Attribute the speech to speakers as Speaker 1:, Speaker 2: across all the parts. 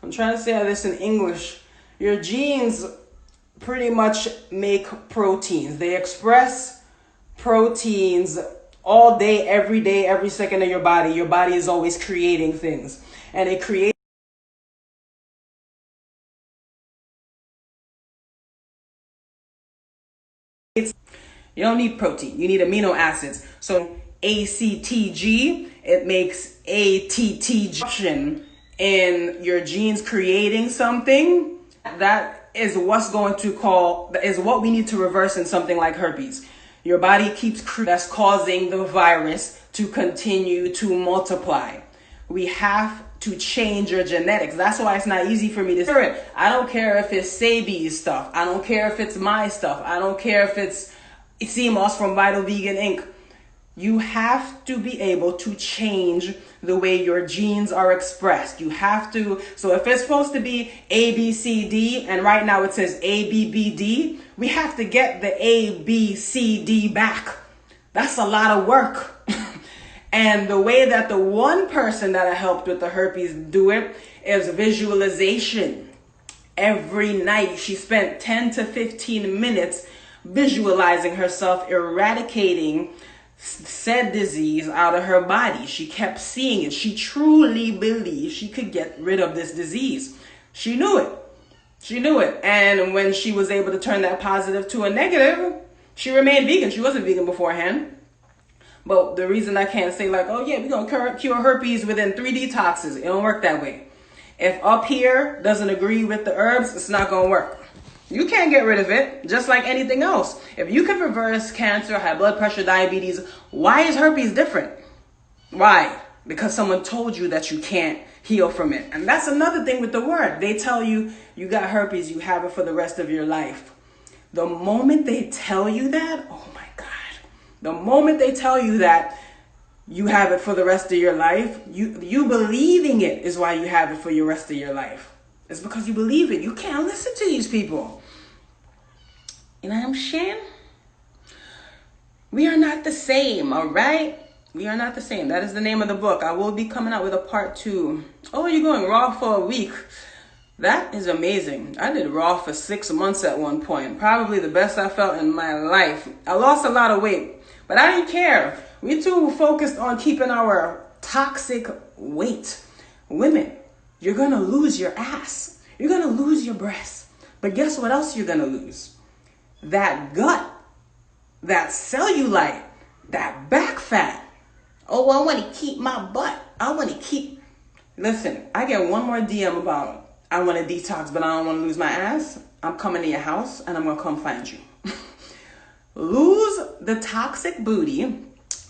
Speaker 1: I'm trying to say this in English. Your genes pretty much make proteins. They express proteins all day, every second of your body. Your body is always creating things. And it creates. You don't need protein. You need amino acids. So ACTG, it makes ATTG in your genes creating something. That is what's going to is what we need to reverse in something like herpes. Your body keeps that's causing the virus to continue to multiply. We have to change your genetics. That's why it's not easy for me to say it. I don't care if it's Sebi's stuff. I don't care if it's my stuff. I don't care if it's CMOS from Vital Vegan Inc. You have to be able to change the way your genes are expressed. You have to. So if it's supposed to be A, B, C, D, and right now it says A, B, B, D, we have to get the A, B, C, D back. That's a lot of work. And the way that the one person that I helped with the herpes do it is visualization. Every night she spent 10 to 15 minutes visualizing herself eradicating said disease out of her body. She kept seeing it. She truly believed she could get rid of this disease. She knew it. She knew it. And when she was able to turn that positive to a negative, she remained vegan. She wasn't vegan beforehand. But the reason I can't say like, oh yeah, we're going to cure herpes within 3 detoxes. It don't work that way. If up here doesn't agree with the herbs, it's not going to work. You can't get rid of it, just like anything else. If you can reverse cancer, high blood pressure, diabetes, why is herpes different? Why? Because someone told you that you can't heal from it. And that's another thing with the word. They tell you, you got herpes, you have it for the rest of your life. The moment they tell you that, oh my God. The moment they tell you that you have it for the rest of your life, you believing it is why you have it for your rest of your life. It's because you believe it. You can't listen to these people. You know what I'm saying? We are not the same, all right? We are not the same. That is the name of the book. I will be coming out with a part 2. Oh, you're going raw for a week. That is amazing. I did raw for 6 months at one point. Probably the best I felt in my life. I lost a lot of weight, but I didn't care. We too focused on keeping our toxic weight. Women, you're going to lose your ass. You're going to lose your breasts. But guess what else you're going to lose? That gut, that cellulite, that back fat. Oh, I want to keep my butt. I want to keep... Listen, I get one more DM about I want to detox, but I don't want to lose my ass. I'm coming to your house and I'm going to come find you. Lose the toxic booty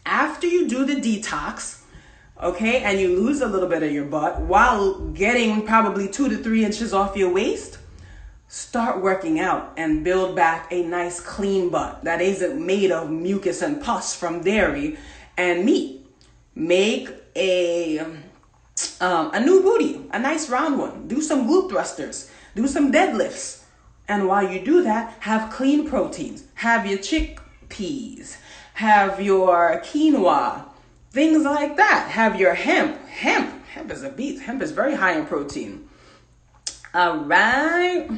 Speaker 1: after you do the detox. Okay, and you lose a little bit of your butt while getting probably 2 to 3 inches off your waist. Start working out and build back a nice clean butt that isn't made of mucus and pus from dairy and meat. Make a new booty, a nice round one. Do some glute thrusters, do some deadlifts. And while you do that, have clean proteins. Have your chickpeas, have your quinoa, things like that. Have your hemp. Hemp is a beast. Hemp is very high in protein. All right.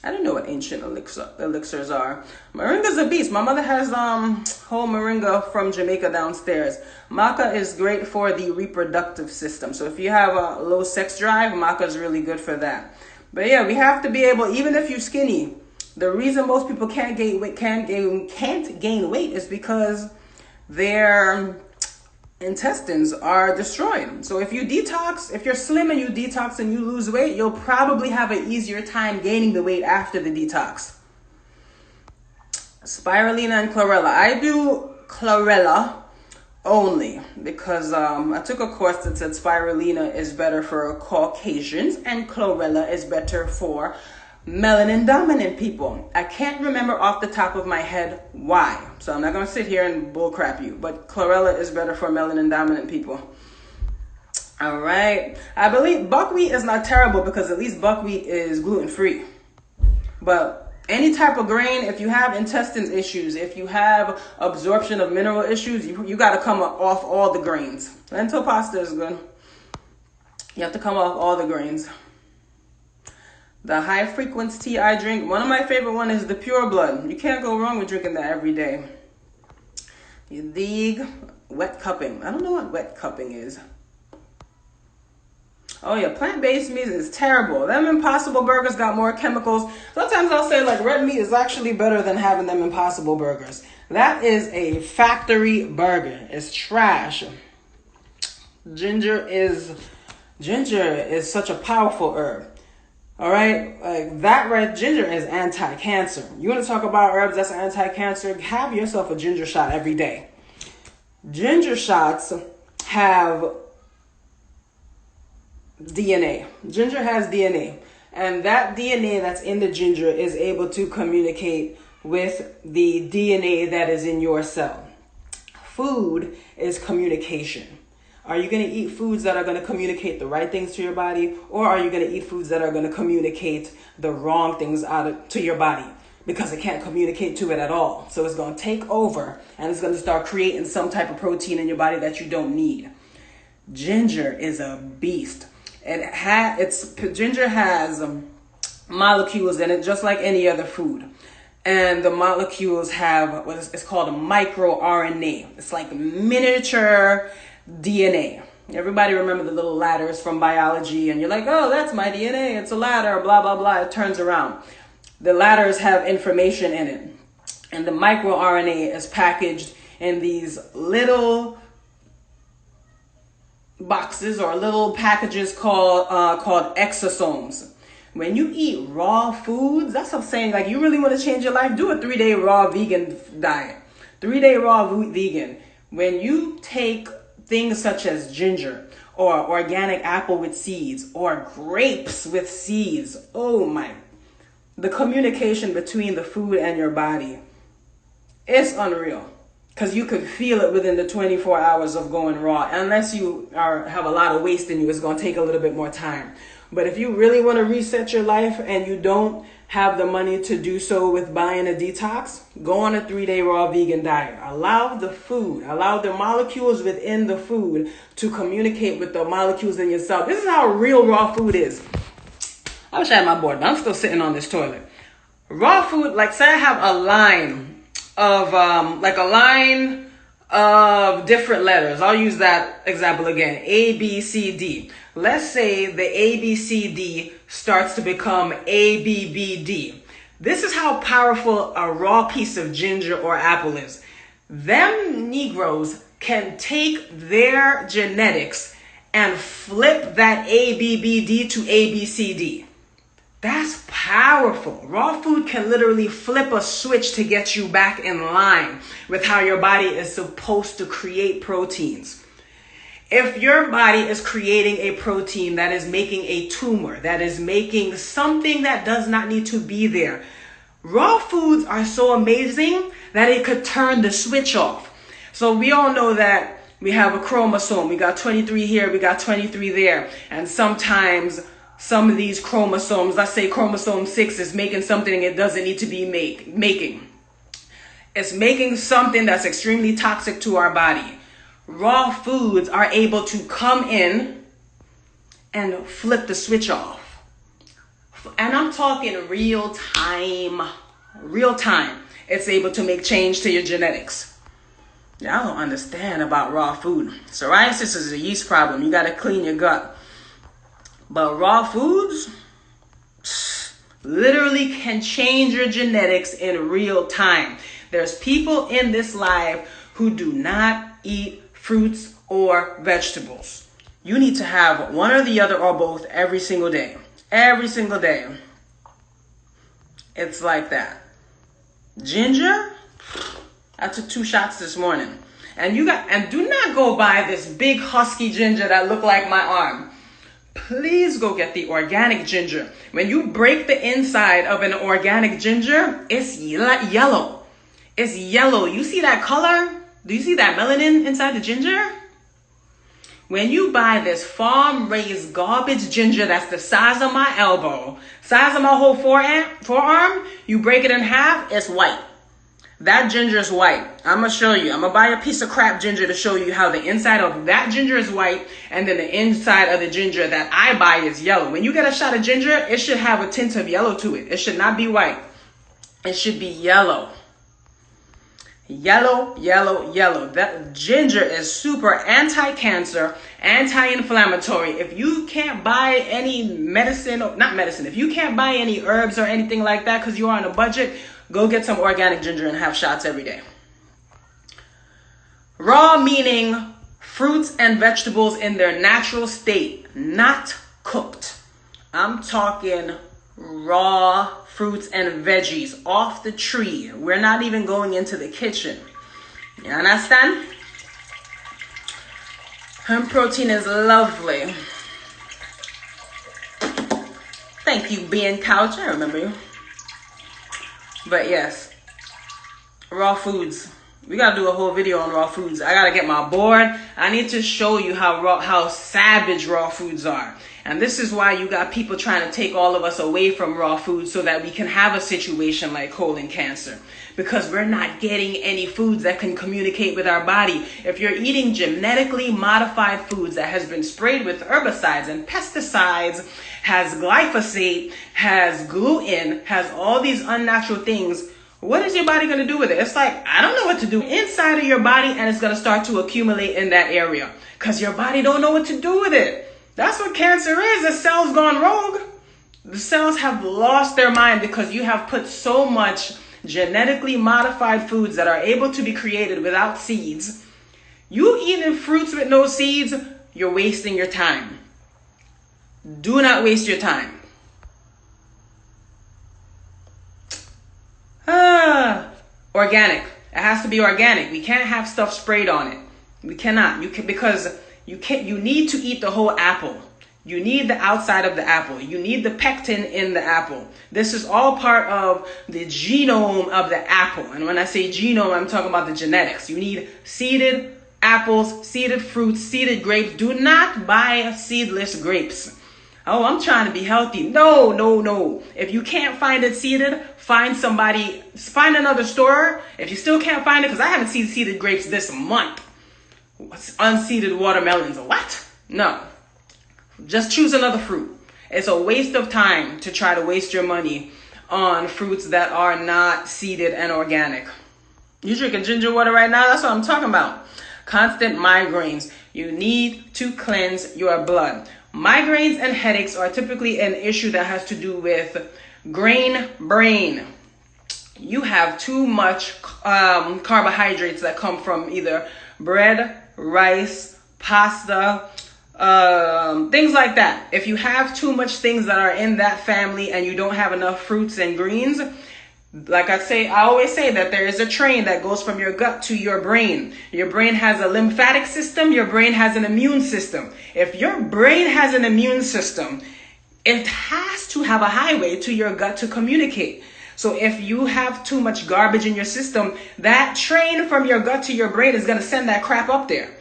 Speaker 1: I don't know what ancient elixirs are. Moringa's a beast. My mother has whole moringa from Jamaica downstairs. Maca is great for the reproductive system. So if you have a low sex drive, maca is really good for that. But yeah, we have to be able, even if you're skinny, the reason most people can't gain weight is because their intestines are destroyed. So if you detox, if you're slim and you detox and you lose weight, you'll probably have an easier time gaining the weight after the detox. Spirulina and chlorella. I do chlorella only because I took a course that said spirulina is better for Caucasians and chlorella is better for melanin dominant people. I can't remember off the top of my head why. So I'm not going to sit here and bullcrap you, but chlorella is better for melanin dominant people. All right. I believe buckwheat is not terrible because at least buckwheat is gluten free. But any type of grain, if you have intestines issues, if you have absorption of mineral issues, you got to come off all the grains. Lentil pasta is good. You have to come off all the grains. The high frequency tea I drink, one of my favorite one is the Pure Blood. You can't go wrong with drinking that every day. You dig? Wet cupping. I don't know what wet cupping is. Oh yeah, plant-based meat is terrible. Them Impossible Burgers got more chemicals. Sometimes I'll say like red meat is actually better than having them Impossible Burgers. That is a factory burger. It's trash. Ginger is such a powerful herb. All right, like that red ginger is anti-cancer. You want to talk about herbs that's anti-cancer? Have yourself a ginger shot every day. Ginger shots have DNA. Ginger has DNA, and that DNA that's in the ginger is able to communicate with the DNA that is in your cell. Food is communication. Are you going to eat foods that are going to communicate the right things to your body, or are you going to eat foods that are going to communicate the wrong things to your body? Because it can't communicate to it at all. So it's going to take over, and it's going to start creating some type of protein in your body that you don't need. Ginger is a beast. Ginger has molecules in it just like any other food. And the molecules have it's called a microRNA. It's like miniature DNA. Everybody remember the little ladders from biology, and you're like, oh, that's my DNA. It's a ladder, blah, blah, blah. It turns around. The ladders have information in it. And the microRNA is packaged in these little boxes or little packages called exosomes. When you eat raw foods, that's what I'm saying. Like, you really want to change your life? Do a 3-day raw vegan diet. 3-day raw vegan. When you take things such as ginger or organic apple with seeds or grapes with seeds, the communication between the food and your body, it's unreal. Because you could feel it within the 24 hours of going raw. Unless you have a lot of waste in you, it's going to take a little bit more time. But if you really want to reset your life and you don't have the money to do so with buying a detox, go on a 3-day raw vegan diet. Allow the molecules within the food to communicate with the molecules in yourself. This is how real raw food is. I wish I had my board, but I'm still sitting on this toilet. Raw food, like say I have a line of different letters. I'll use that example again. A, B, C, D. Let's say the A, B, C, D starts to become A, B, B, D. This is how powerful a raw piece of ginger or apple is. Them Negroes can take their genetics and flip that A, B, B, D to A, B, C, D. That's powerful. Raw food can literally flip a switch to get you back in line with how your body is supposed to create proteins. If your body is creating a protein that is making a tumor, that is making something that does not need to be there, raw foods are so amazing that it could turn the switch off. So we all know that we have a chromosome. We got 23 here, we got 23 there. And sometimes some of these chromosomes, let's say chromosome 6 is making something it doesn't need to be making. It's making something that's extremely toxic to our body. Raw foods are able to come in and flip the switch off. And I'm talking real time. It's able to make change to your genetics. Y'all don't understand about raw food. Psoriasis is a yeast problem. You got to clean your gut. But raw foods literally can change your genetics in real time. There's people in this life who do not eat fruits or vegetables. You need to have one or the other or both every single day. Every single day. It's like that. Ginger, I took 2 shots this morning. And do not go buy this big husky ginger that look like my arm. Please go get the organic ginger. When you break the inside of an organic ginger, it's yellow. It's yellow. You see that color? Do you see that melanin inside the ginger? When you buy this farm-raised garbage ginger that's the size of my elbow, size of my whole forearm, you break it in half, it's white. That ginger is white. I'm going to show you. I'm going to buy a piece of crap ginger to show you how the inside of that ginger is white, and then the inside of the ginger that I buy is yellow. When you get a shot of ginger, it should have a tint of yellow to it. It should not be white. It should be yellow. Yellow, yellow, yellow. That ginger is super anti-cancer, anti-inflammatory. If you can't buy any medicine, not medicine, if you can't buy any herbs or anything like that because you're on a budget, go get some organic ginger and have shots every day. Raw meaning fruits and vegetables in their natural state, not cooked. I'm talking raw fruits and veggies off the tree. We're not even going into the kitchen. You understand? Hemp protein is lovely. Thank you, Bean Couch. I remember you. But yes, raw foods. We gotta do a whole video on raw foods. I gotta get my board. I need to show you how savage raw foods are. And this is why you got people trying to take all of us away from raw foods so that we can have a situation like colon cancer. Because we're not getting any foods that can communicate with our body. If you're eating genetically modified foods that has been sprayed with herbicides and pesticides, has glyphosate, has gluten, has all these unnatural things, what is your body going to do with it? It's like, I don't know what to do inside of your body, and it's going to start to accumulate in that area because your body don't know what to do with it. That's what cancer is. The cells gone rogue. The cells have lost their mind because you have put so much genetically modified foods that are able to be created without seeds. You eating fruits with no seeds, you're wasting your time. Do not waste your time. Organic. It has to be organic. We can't have stuff sprayed on it. We cannot. You need to eat the whole apple. You need the outside of the apple. You need the pectin in the apple. This is all part of the genome of the apple. And when I say genome, I'm talking about the genetics. You need seeded apples, seeded fruits, seeded grapes. Do not buy seedless grapes. Oh, I'm trying to be healthy. No, no, no. If you can't find it seeded, find another store. If you still can't find it, because I haven't seen seeded grapes this month. Unseeded watermelons. What? No. Just choose another fruit. It's a waste of time to try to waste your money on fruits that are not seeded and organic. You drinking ginger water right now? That's what I'm talking about. Constant migraines. You need to cleanse your blood. Migraines and headaches are typically an issue that has to do with grain brain. You have too much carbohydrates that come from either bread, rice, pasta, things like that. If you have too much things that are in that family and you don't have enough fruits and greens, like I always say that there is a train that goes from your gut to your brain. Your brain has a lymphatic system. Your brain has an immune system. If your brain has an immune system, it has to have a highway to your gut to communicate. So if you have too much garbage in your system, that train from your gut to your brain is going to send that crap up there.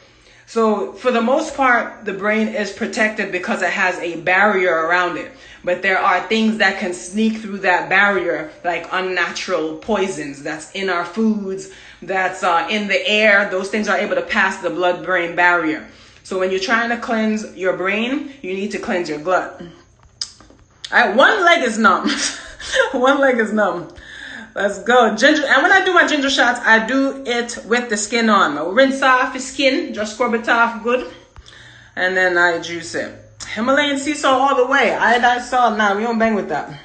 Speaker 1: So for the most part, the brain is protected because it has a barrier around it. But there are things that can sneak through that barrier, like unnatural poisons that's in our foods, that's in the air. Those things are able to pass the blood-brain barrier. So when you're trying to cleanse your brain, you need to cleanse your gut. All right, one leg is numb. One leg is numb. Let's go. Ginger. And when I do my ginger shots, I do it with the skin on. I rinse off the skin, just scrub it off good, and then I juice it. Himalayan sea salt all the way. Iodized salt, nah, we don't bang with that.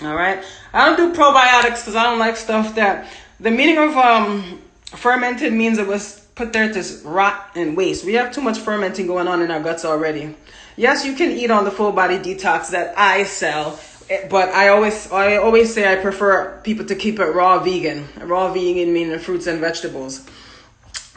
Speaker 1: All right. I don't do probiotics because I don't like stuff that... The meaning of fermented means it was put there to rot and waste. We have too much fermenting going on in our guts already. Yes, you can eat on the full body detox that I sell, but I always say I prefer people to keep it raw vegan. Raw vegan meaning fruits and vegetables.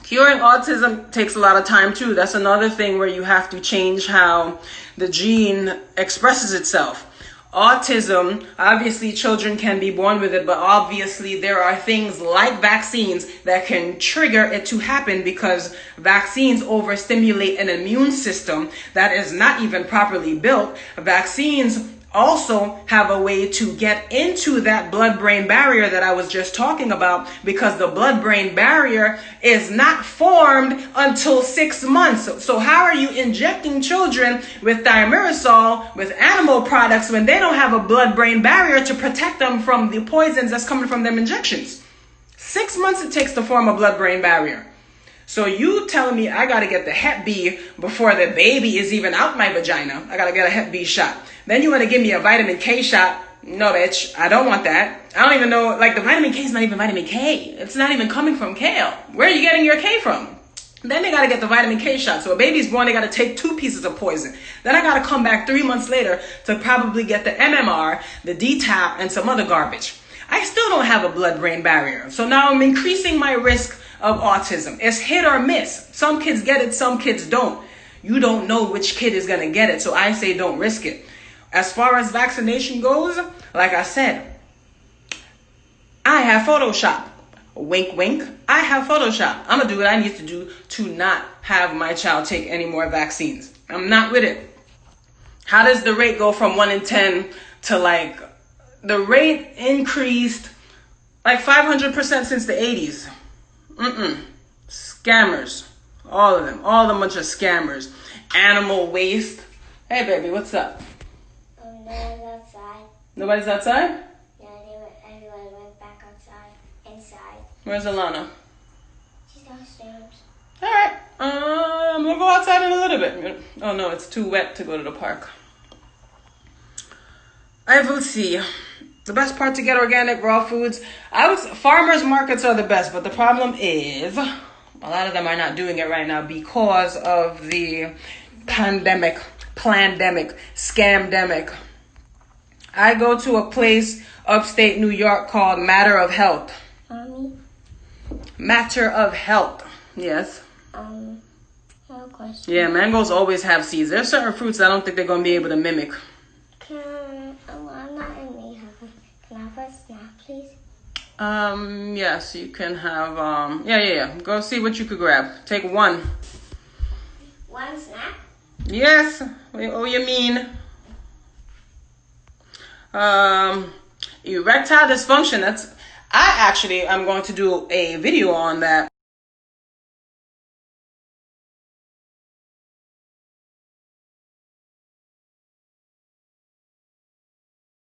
Speaker 1: Curing autism takes a lot of time too. That's another thing where you have to change how the gene expresses itself. Autism, obviously children can be born with it, but obviously there are things like vaccines that can trigger it to happen because vaccines overstimulate an immune system that is not even properly built. Vaccines also have a way to get into that blood-brain barrier that I was just talking about, because the blood-brain barrier is not formed until 6 months. So how are you injecting children with thimerosal, with animal products, when they don't have a blood-brain barrier to protect them from the poisons that's coming from them injections? 6 months it takes to form a blood-brain barrier. So you telling me I gotta get the Hep B before the baby is even out my vagina? I gotta get a Hep B shot. Then you wanna give me a vitamin K shot? No, bitch, I don't want that. I don't even know, like, the vitamin K is not even vitamin K. It's not even coming from kale. Where are you getting your K from? Then they gotta get the vitamin K shot. So a baby's born, they gotta take 2 pieces of poison. Then I gotta come back 3 months later to probably get the MMR, the DTaP, and some other garbage. I still don't have a blood-brain barrier. So now I'm increasing my risk of autism. It's hit or miss. Some kids get it, some kids don't. You don't know which kid is gonna get it, so I say don't risk it. As far as vaccination goes, like I said, I have Photoshop. Wink, wink. I have Photoshop. I'm gonna do what I need to do to not have my child take any more vaccines. I'm not with it. How does the rate go from 1 in 10 to, like, the rate increased like 500% since the 80s. Scammers. All of them. All of them bunch of scammers. Animal waste. Hey, baby, what's up?
Speaker 2: Nobody's outside.
Speaker 1: Nobody's outside?
Speaker 2: Yeah, everyone went back outside. Inside.
Speaker 1: Where's Alana?
Speaker 2: She's downstairs.
Speaker 1: All right. I'm going to go outside in a little bit. Oh, no, it's too wet to go to the park. I will see. The best part to get organic raw foods, farmers markets are the best, but the problem is a lot of them are not doing it right now because of the pandemic, scamdemic. I go to a place upstate New York called Matter of Health.
Speaker 2: Mommy?
Speaker 1: Matter of Health. Yes.
Speaker 2: I have a question.
Speaker 1: Yeah, mangoes always have seeds. There's certain fruits I don't think they're going to be able to mimic.
Speaker 2: I'm not in the house. Can I have a snack, please?
Speaker 1: Yes, you can have, yeah. Go see what you could grab. Take one.
Speaker 2: One snack?
Speaker 1: Yes. What you mean? Erectile dysfunction. I'm going to do a video on that.